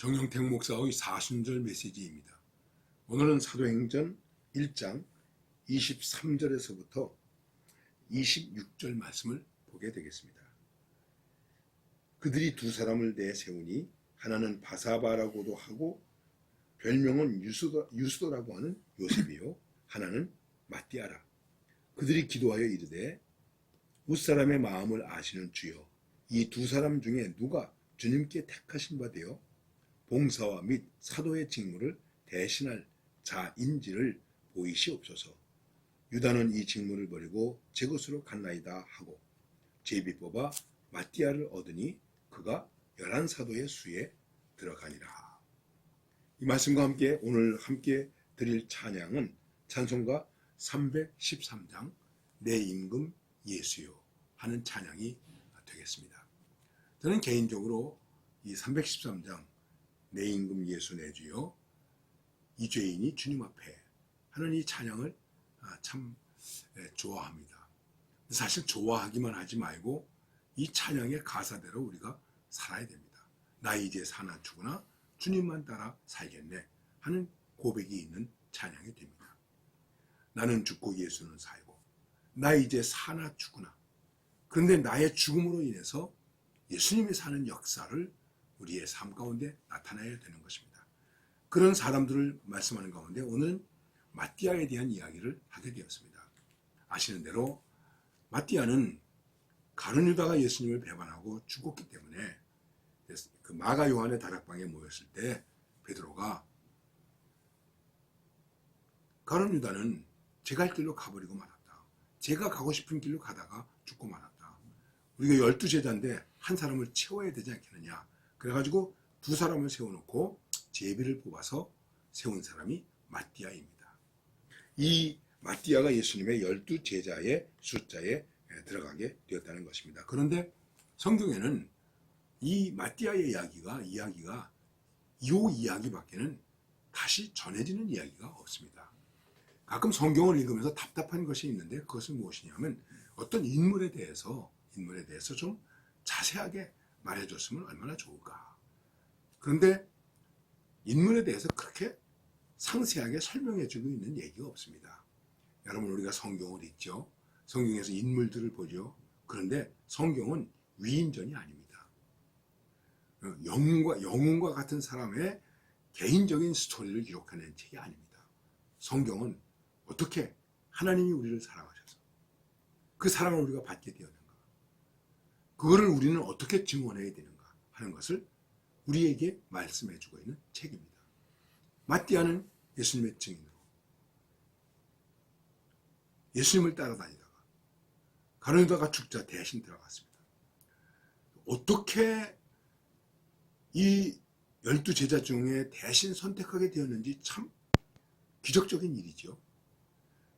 정영택 목사의 사순절 메시지입니다. 오늘은 사도행전 1장 23절에서부터 26절 말씀을 보게 되겠습니다. 그들이 두 사람을 내세우니 하나는 바사바라고도 하고 별명은 유스도라고 하는 요셉이요, 하나는 마띠아라. 그들이 기도하여 이르되 웃사람의 마음을 아시는 주여, 이 두 사람 중에 누가 주님께 택하신 바 되어 봉사와 및 사도의 직무를 대신할 자인지를 보이시옵소서. 유다는 이 직무를 버리고 제 것으로 갔나이다 하고 제비 뽑아 마띠아를 얻으니 그가 11사도의 수에 들어가니라. 이 말씀과 함께 오늘 함께 드릴 찬양은 찬송가 313장 내 임금 예수요 하는 찬양이 되겠습니다. 저는 개인적으로 이 313장 내 임금 예수 내 주요 이 죄인이 주님 앞에 하는 이 찬양을 참 좋아합니다. 사실 좋아하기만 하지 말고 이 찬양의 가사대로 우리가 살아야 됩니다. 나 이제 사나 죽으나 주님만 따라 살겠네 하는 고백이 있는 찬양이 됩니다. 나는 죽고 예수는 살고 나 이제 사나 죽으나, 그런데 나의 죽음으로 인해서 예수님이 사는 역사를 우리의 삶 가운데 나타나야 되는 것입니다. 그런 사람들을 말씀하는 가운데 오늘은 마띠아에 대한 이야기를 하게 되었습니다. 아시는 대로 마띠아는 가룟 유다가 예수님을 배반하고 죽었기 때문에 그 마가 요한의 다락방에 모였을 때 베드로가 가룟 유다는 제 갈 길로 가버리고 말았다. 제가 가고 싶은 길로 가다가 죽고 말았다. 우리가 12제자인데 한 사람을 채워야 되지 않겠느냐. 그래가지고 두 사람을 세워놓고 제비를 뽑아서 세운 사람이 마띠아입니다. 이 마띠아가 예수님의 12제자의 숫자에 들어가게 되었다는 것입니다. 그런데 성경에는 이 마띠아의 이야기가 이 이야기밖에는 다시 전해지는 이야기가 없습니다. 가끔 성경을 읽으면서 답답한 것이 있는데 그것은 무엇이냐면 어떤 인물에 대해서 좀 자세하게 말해줬으면 얼마나 좋을까. 그런데 인물에 대해서 그렇게 상세하게 설명해주고 있는 얘기가 없습니다. 여러분, 우리가 성경을 읽죠. 성경에서 인물들을 보죠. 그런데 성경은 위인전이 아닙니다. 영웅과 같은 사람의 개인적인 스토리를 기록하는 책이 아닙니다. 성경은 어떻게 하나님이 우리를 사랑하셔서 그 사랑을 우리가 받게 되었는가, 그거를 우리는 어떻게 증언해야 되는가 하는 것을 우리에게 말씀해주고 있는 책입니다. 마띠아는 예수님의 증인으로 예수님을 따라다니다가 가룟 유다가 죽자 대신 들어갔습니다. 어떻게 이 12제자 중에 대신 선택하게 되었는지 참 기적적인 일이죠.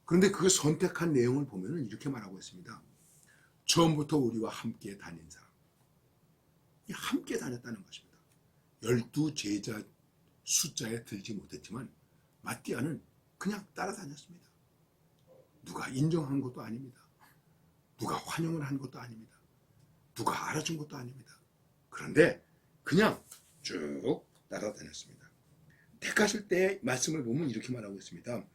그런데 그 선택한 내용을 보면 이렇게 말하고 있습니다. 처음부터 우리와 함께 다닌 사람. 함께 다녔다는 것입니다. 12제자 숫자에 들지 못했지만 마띠아는 그냥 따라다녔습니다. 누가 인정한 것도 아닙니다. 누가 환영을 한 것도 아닙니다. 누가 알아준 것도 아닙니다. 그런데 그냥 쭉 따라다녔습니다. 택하실 때 말씀을 보면 이렇게 말하고 있습니다.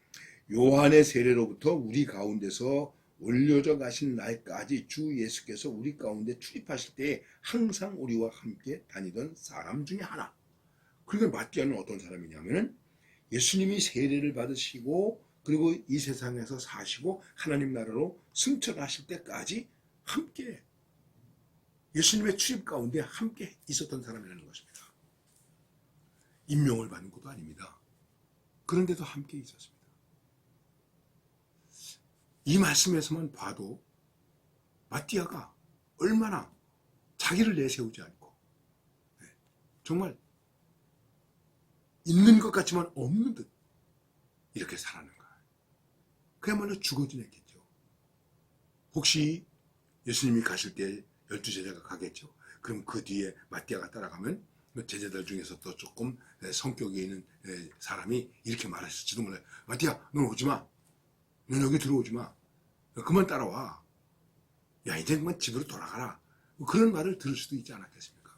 요한의 세례로부터 우리 가운데서 올려져 가신 날까지 주 예수께서 우리 가운데 출입하실 때 항상 우리와 함께 다니던 사람 중에 하나. 그러니까 마띠아는 어떤 사람이냐면 예수님이 세례를 받으시고 그리고 이 세상에서 사시고 하나님 나라로 승천하실 때까지 함께 예수님의 출입 가운데 함께 있었던 사람이라는 것입니다. 임명을 받은 것도 아닙니다. 그런데도 함께 있었습니다. 이 말씀에서만 봐도 마띠아가 얼마나 자기를 내세우지 않고 정말 있는 것 같지만 없는 듯 이렇게 살았는가. 그야말로 죽어지냈겠죠. 혹시 예수님이 가실 때 12제자가 가겠죠. 그럼 그 뒤에 마띠아가 따라가면 제자들 중에서 또 조금 성격이 있는 사람이 이렇게 말했을지도 몰라요. 마띠아, 넌 오지 마. 넌 여기 들어오지 마. 그만 따라와. 야, 이제 그만 집으로 돌아가라. 그런 말을 들을 수도 있지 않았겠습니까?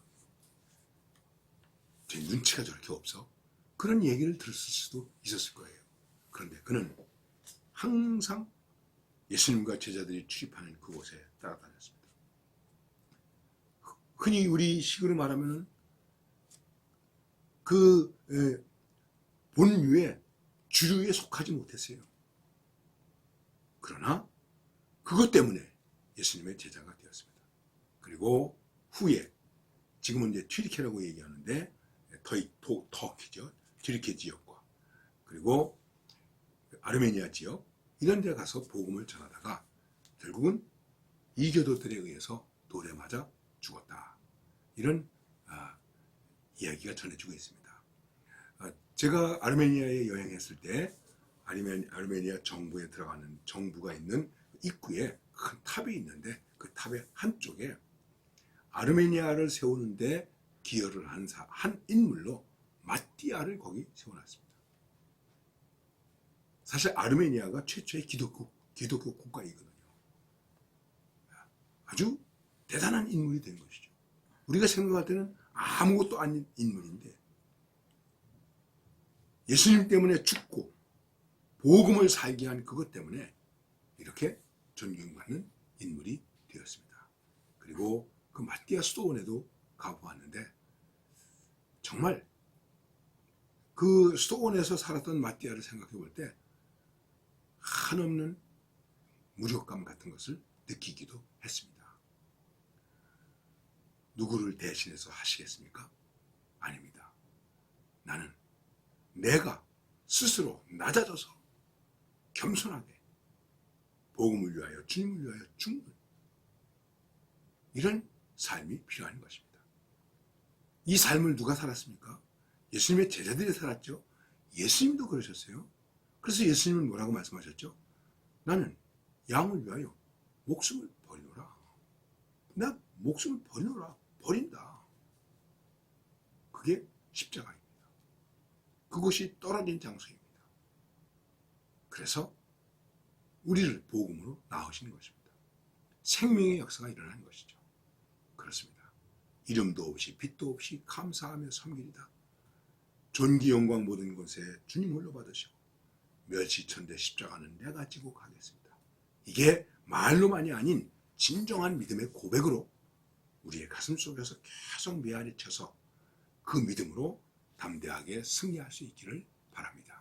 제 눈치가 저렇게 없어? 그런 얘기를 들었을 수도 있었을 거예요. 그런데 그는 항상 예수님과 제자들이 출입하는 그곳에 따라다녔습니다. 흔히 우리 식으로 말하면 그 본류에 주류에 속하지 못했어요. 그러나 그것 때문에 예수님의 제자가 되었습니다. 그리고 후에 지금은 이제 튀르케라고 얘기하는데 터키죠. 튀르케 지역과 그리고 아르메니아 지역 이런 데 가서 복음을 전하다가 결국은 이교도들에 의해서 돌에 맞아 죽었다. 이런 이야기가 전해지고 있습니다. 제가 아르메니아에 여행했을 때 아르메니아 정부에 들어가는 정부가 있는 입구에 큰 탑이 있는데 그 탑의 한쪽에 아르메니아를 세우는데 기여를 한 인물로 마띠아를 거기 세워놨습니다. 사실 아르메니아가 최초의 기독교 국가이거든요. 아주 대단한 인물이 된 것이죠. 우리가 생각할 때는 아무것도 아닌 인물인데 예수님 때문에 죽고 복음을 살게 한 그것 때문에 이렇게 존경받는 인물이 되었습니다. 그리고 그 마띠아 수도원에도 가보았는데 정말 그 수도원에서 살았던 마띠아를 생각해 볼 때 한없는 무력감 같은 것을 느끼기도 했습니다. 누구를 대신해서 하시겠습니까? 아닙니다. 나는 내가 스스로 낮아져서 겸손하게 복음을 위하여 주님을 위하여 죽는 이런 삶이 필요한 것입니다. 이 삶을 누가 살았습니까? 예수님의 제자들이 살았죠. 예수님도 그러셨어요. 그래서 예수님은 뭐라고 말씀하셨죠? 나는 양을 위하여 목숨을 버리노라. 나 목숨을 버리노라. 버린다. 그게 십자가입니다. 그것이 떨어진 장소입니다. 그래서 우리를 복음으로 낳으시는 것입니다. 생명의 역사가 일어나는 것이죠. 그렇습니다. 이름도 없이 빛도 없이 감사하며 섬기리다. 존귀 영광 모든 것에 주님 홀로 받으시고 멸시천대 십자가는 내가 지고 가겠습니다. 이게 말로만이 아닌 진정한 믿음의 고백으로 우리의 가슴 속에서 계속 메아리 쳐서 그 믿음으로 담대하게 승리할 수 있기를 바랍니다.